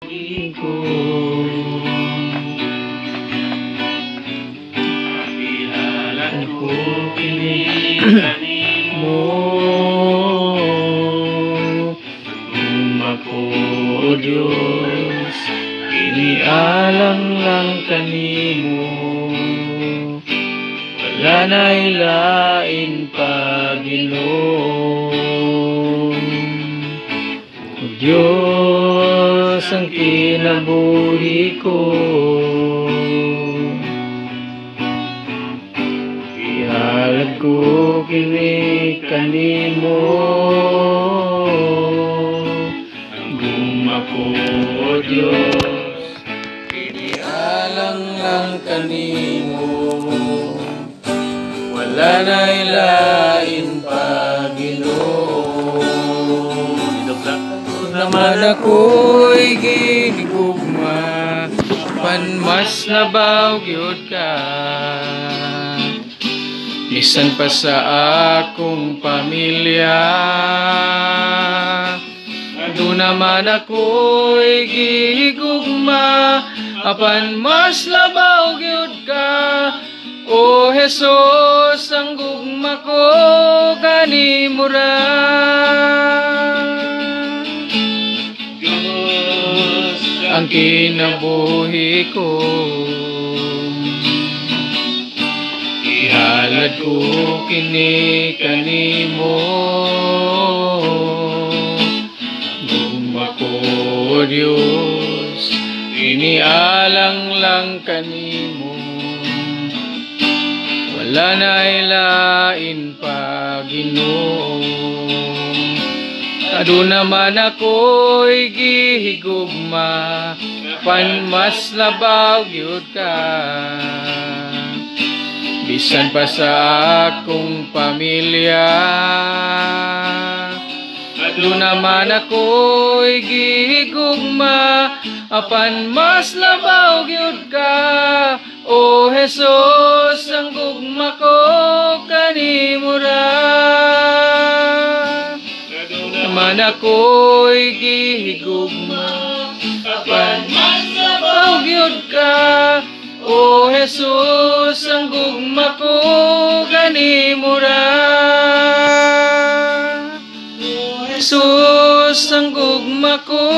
ko pakihalan ko kini mo Gumako o Diyos inialang lang kanimo wala na ilain pa Ginoon o Diyos ang kinabuhi ko ihalad ko kini kanimo Gumako o Diyos inialang lang kanimo wala na ilain pa Ginoon naman ako'y ginigugma pan mas labaw gyud ka bisan pa sa akong pamilya doon naman ako'y gigugma apan mas labaw gyud ka O Jesus ang gugma ko kanimo ra Diyos ang kinabuhi ko ihalad ko kini kanimo Gumako o Diyos inialang lang kanimo wala na ilain pa Ginoon adu naman ako'y gihigugma pan mas labaw gyud ka bisan pa sa akong pamilya adu naman ako'y gihigugma apan mas labaw gyud ka O Jesus ang gugma ko kanimo ra naman ako'y gihigugma apan mas labaw gyud ka O Jesus ang gugma ko kanimo ra O Jesus ang gugma ko